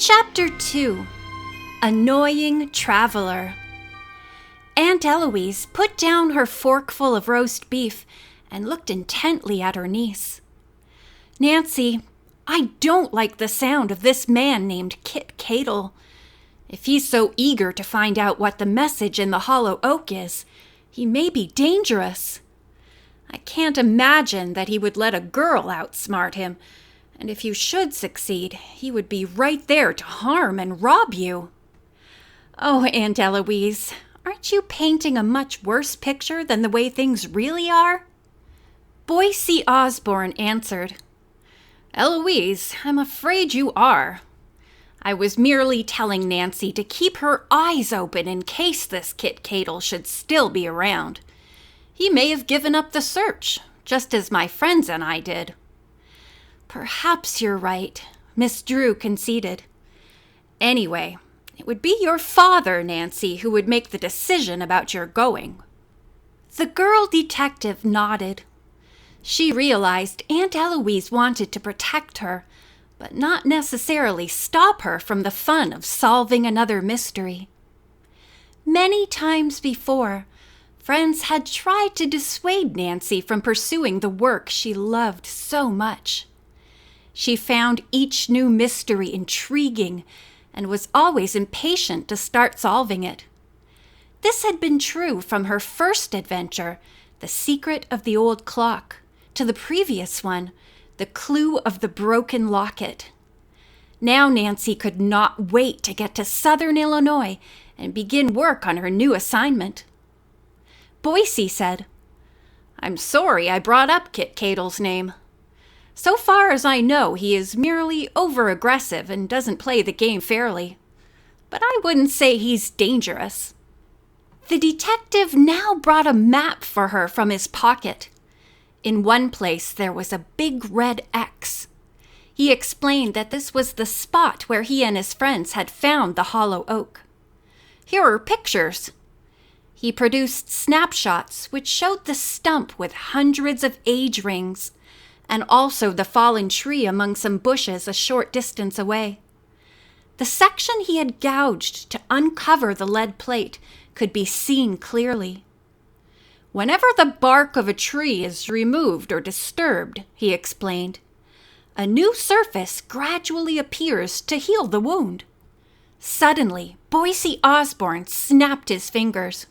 Chapter 2. Annoying Traveler. Aunt Eloise put down her forkful of roast beef and looked intently at her niece. "Nancy, I don't like the sound of this man named Kit Cadle. If he's so eager to find out what the message in the hollow oak is, he may be dangerous. I can't imagine that he would let a girl outsmart him, and if you should succeed, he would be right there to harm and rob you." "Oh, Aunt Eloise, aren't you painting a much worse picture than the way things really are?" Boise Osborne answered, "Eloise, I'm afraid you are. I was merely telling Nancy to keep her eyes open in case this Kit Cadle should still be around. He may have given up the search, just as my friends and I did." "Perhaps you're right," Miss Drew conceded. "Anyway, it would be your father, Nancy, who would make the decision about your going." The girl detective nodded. She realized Aunt Eloise wanted to protect her, but not necessarily stop her from the fun of solving another mystery. Many times before, friends had tried to dissuade Nancy from pursuing the work she loved so much. She found each new mystery intriguing and was always impatient to start solving it. This had been true from her first adventure, The Secret of the Old Clock, to the previous one, The Clue of the Broken Locket. Now Nancy could not wait to get to Southern Illinois and begin work on her new assignment. Boise said, "I'm sorry I brought up Kit Cadle's name. So far as I know, he is merely over-aggressive and doesn't play the game fairly. But I wouldn't say he's dangerous." The detective now brought a map for her from his pocket. In one place there was a big red X. He explained that this was the spot where he and his friends had found the hollow oak. "Here are pictures." He produced snapshots which showed the stump with hundreds of age rings, and also the fallen tree among some bushes a short distance away. The section he had gouged to uncover the lead plate could be seen clearly. "Whenever the bark of a tree is removed or disturbed," he explained, "a new surface gradually appears to heal the wound." Suddenly, Boise Osborne snapped his fingers.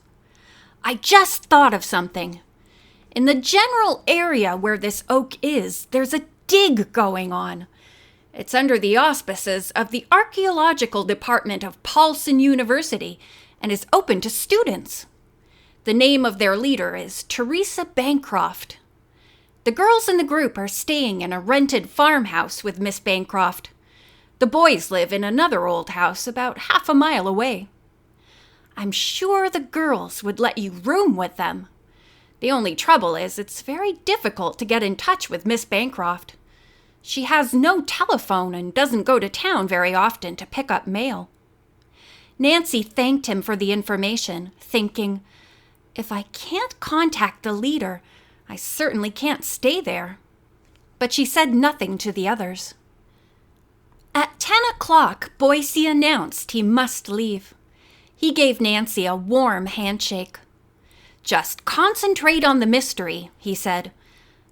"I just thought of something. In the general area where this oak is, there's a dig going on. It's under the auspices of the archaeological department of Paulson University and is open to students. The name of their leader is Teresa Bancroft. The girls in the group are staying in a rented farmhouse with Miss Bancroft. The boys live in another old house about half a mile away. I'm sure the girls would let you room with them. The only trouble is it's very difficult to get in touch with Miss Bancroft. She has no telephone and doesn't go to town very often to pick up mail." Nancy thanked him for the information, thinking, "If I can't contact the leader, I certainly can't stay there." But she said nothing to the others. At 10 o'clock, Boise announced he must leave. He gave Nancy a warm handshake. "Just concentrate on the mystery," he said,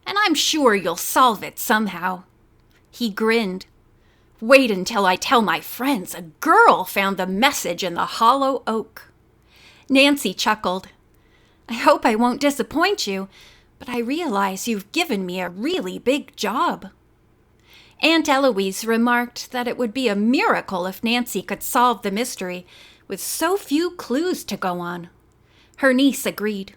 "and I'm sure you'll solve it somehow." He grinned. "Wait until I tell my friends a girl found the message in the hollow oak." Nancy chuckled. "I hope I won't disappoint you, but I realize you've given me a really big job." Aunt Eloise remarked that it would be a miracle if Nancy could solve the mystery with so few clues to go on. Her niece agreed.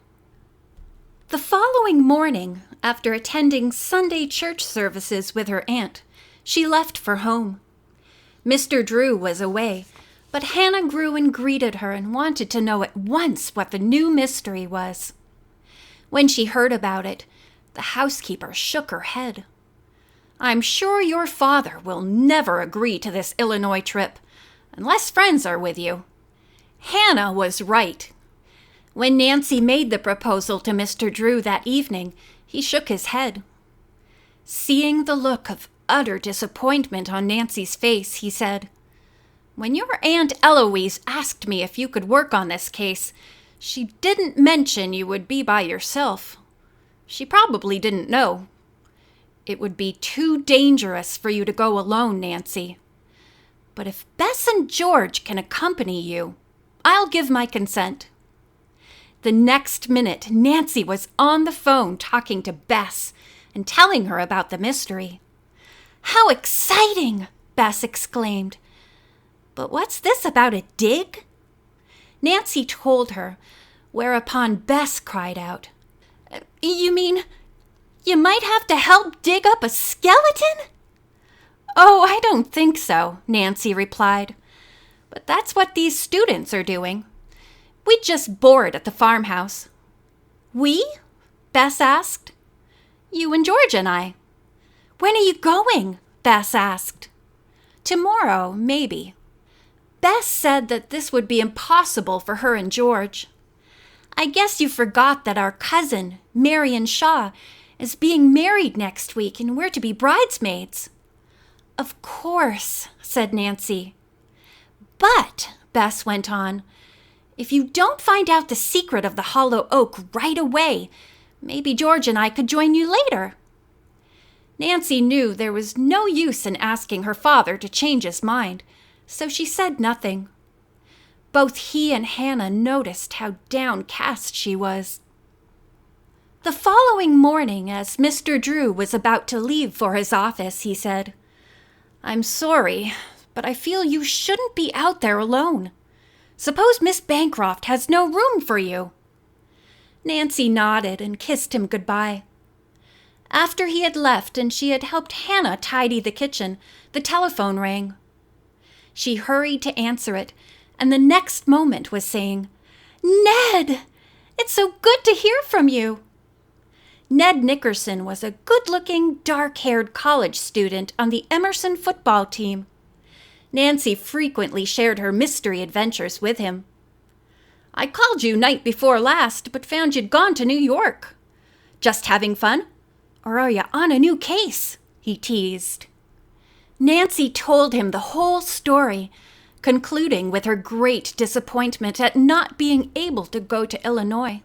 The following morning, after attending Sunday church services with her aunt, she left for home. Mr. Drew was away, but Hannah grew and greeted her and wanted to know at once what the new mystery was. When she heard about it, the housekeeper shook her head. "I'm sure your father will never agree to this Illinois trip, unless friends are with you." Hannah was right. When Nancy made the proposal to Mr. Drew that evening, he shook his head. Seeing the look of utter disappointment on Nancy's face, he said, When your Aunt Eloise asked me if you could work on this case, she didn't mention you would be by yourself. She probably didn't know. It would be too dangerous for you to go alone, Nancy. But if Bess and George can accompany you, I'll give my consent." The next minute, Nancy was on the phone talking to Bess and telling her about the mystery. "How exciting!" Bess exclaimed. "But what's this about a dig?" Nancy told her, whereupon Bess cried out, "You mean you might have to help dig up a skeleton?" "Oh, I don't think so," Nancy replied. "But that's what these students are doing. We just board at the farmhouse." "We?" Bess asked. "You and George and I." "When are you going?" Bess asked. "Tomorrow, maybe." Bess said that this would be impossible for her and George. "I guess you forgot that our cousin, Marion Shaw, is being married next week and we're to be bridesmaids." "Of course," said Nancy. "But," Bess went on, "if you don't find out the secret of the hollow oak right away, maybe George and I could join you later." Nancy knew there was no use in asking her father to change his mind, so she said nothing. Both he and Hannah noticed how downcast she was. The following morning, as Mr. Drew was about to leave for his office, he said, "I'm sorry, but I feel you shouldn't be out there alone. Suppose Miss Bancroft has no room for you." Nancy nodded and kissed him goodbye. After he had left and she had helped Hannah tidy the kitchen, the telephone rang. She hurried to answer it, and the next moment was saying, "Ned! It's so good to hear from you." Ned Nickerson was a good-looking, dark-haired college student on the Emerson football team. Nancy frequently shared her mystery adventures with him. "I called you night before last, but found you'd gone to New York. Just having fun? Or are you on a new case?" he teased. Nancy told him the whole story, concluding with her great disappointment at not being able to go to Illinois.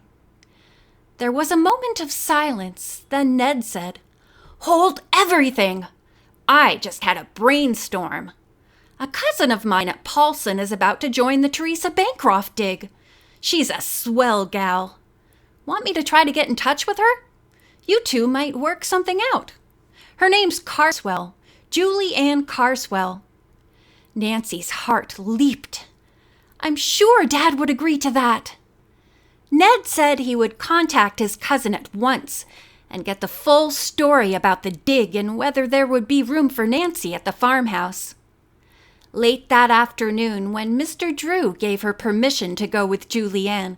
There was a moment of silence, then Ned said, "Hold everything! I just had a brainstorm. A cousin of mine at Paulson is about to join the Teresa Bancroft dig. She's a swell gal. Want me to try to get in touch with her? You two might work something out. Her name's Carswell, Julie Ann Carswell." Nancy's heart leaped. "I'm sure Dad would agree to that." Ned said he would contact his cousin at once and get the full story about the dig and whether there would be room for Nancy at the farmhouse. Late that afternoon, when Mr. Drew gave her permission to go with Julie Ann,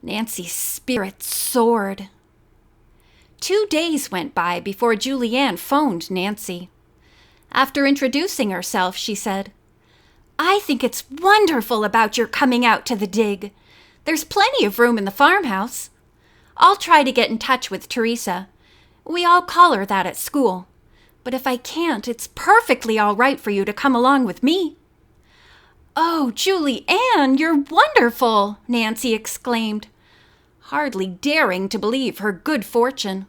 Nancy's spirits soared. 2 days went by before Julie Ann phoned Nancy. After introducing herself, she said, "I think it's wonderful about your coming out to the dig. There's plenty of room in the farmhouse. I'll try to get in touch with Teresa. We all call her that at school. But if I can't, it's perfectly all right for you to come along with me." "Oh, Julie Ann, you're wonderful!" Nancy exclaimed, hardly daring to believe her good fortune.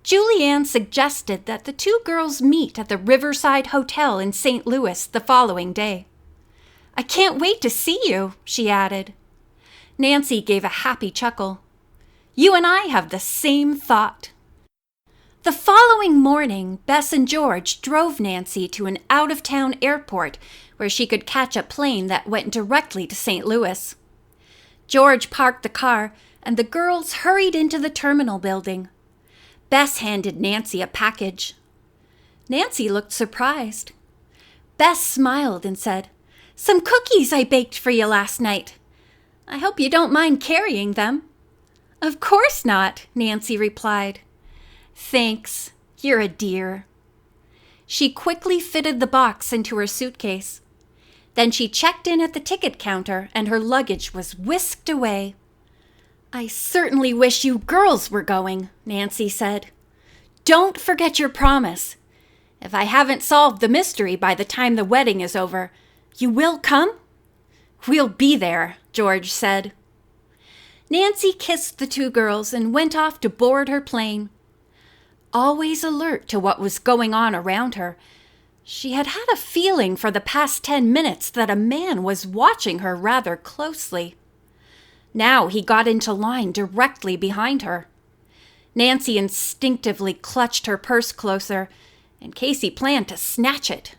Julie Ann suggested that the two girls meet at the Riverside Hotel in St. Louis the following day. "I can't wait to see you," she added. Nancy gave a happy chuckle. "You and I have the same thought." The following morning, Bess and George drove Nancy to an out-of-town airport where she could catch a plane that went directly to St. Louis. George parked the car, and the girls hurried into the terminal building. Bess handed Nancy a package. Nancy looked surprised. Bess smiled and said, "Some cookies I baked for you last night. I hope you don't mind carrying them." "Of course not," Nancy replied. "Thanks. You're a dear." She quickly fitted the box into her suitcase. Then she checked in at the ticket counter and her luggage was whisked away. "I certainly wish you girls were going," Nancy said. "Don't forget your promise. If I haven't solved the mystery by the time the wedding is over, You will come?" "We'll be there," George said. Nancy kissed the two girls and went off to board her plane. Always alert to what was going on around her, she had had a feeling for the past 10 minutes that a man was watching her rather closely. Now he got into line directly behind her. Nancy instinctively clutched her purse closer, in case he planned to snatch it.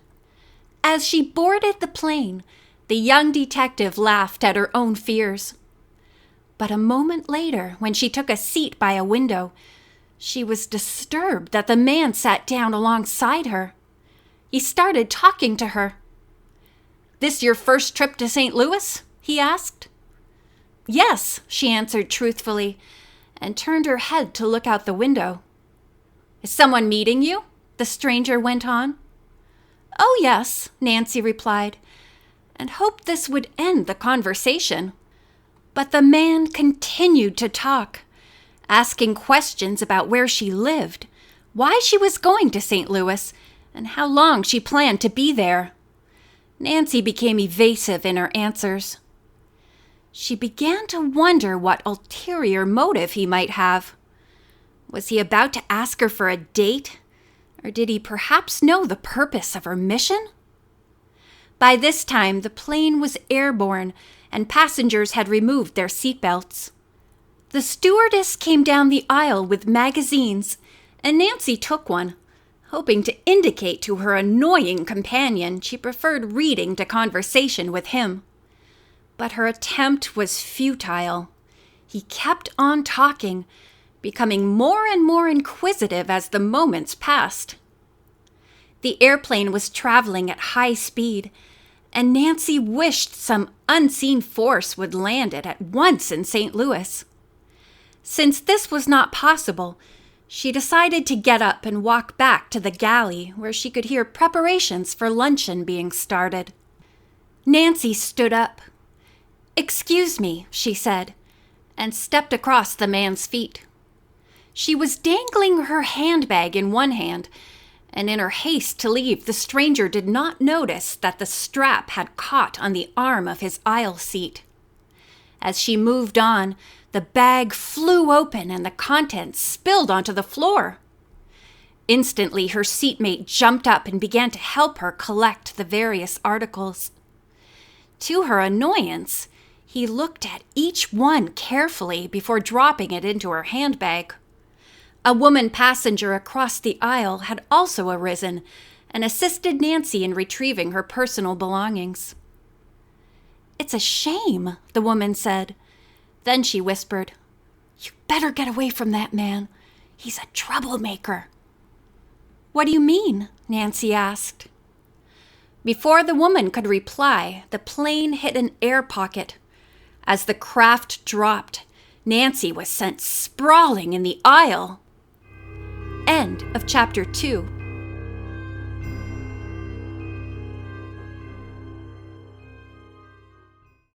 As she boarded the plane, the young detective laughed at her own fears. But a moment later, when she took a seat by a window, she was disturbed that the man sat down alongside her. He started talking to her. "This your first trip to St. Louis?" he asked. "Yes," she answered truthfully, and turned her head to look out the window. "Is someone meeting you?" the stranger went on. "Oh, yes," Nancy replied, and hoped this would end the conversation. But the man continued to talk, asking questions about where she lived, why she was going to St. Louis, and how long she planned to be there. Nancy became evasive in her answers. She began to wonder what ulterior motive he might have. Was he about to ask her for a date? Or did he perhaps know the purpose of her mission? By this time, the plane was airborne, and passengers had removed their seatbelts. The stewardess came down the aisle with magazines, and Nancy took one, hoping to indicate to her annoying companion she preferred reading to conversation with him. But her attempt was futile. He kept on talking, becoming more and more inquisitive as the moments passed. The airplane was traveling at high speed, and Nancy wished some unseen force would land it at once in St. Louis. Since this was not possible, she decided to get up and walk back to the galley where she could hear preparations for luncheon being started. Nancy stood up. "Excuse me," she said, and stepped across the man's feet. She was dangling her handbag in one hand, and in her haste to leave, the stranger did not notice that the strap had caught on the arm of his aisle seat. As she moved on, the bag flew open and the contents spilled onto the floor. Instantly, her seatmate jumped up and began to help her collect the various articles. To her annoyance, he looked at each one carefully before dropping it into her handbag. A woman passenger across the aisle had also arisen and assisted Nancy in retrieving her personal belongings. "It's a shame," the woman said. Then she whispered, "You better get away from that man. He's a troublemaker." "What do you mean?" Nancy asked. Before the woman could reply, the plane hit an air pocket. As the craft dropped, Nancy was sent sprawling in the aisle. End of chapter 2.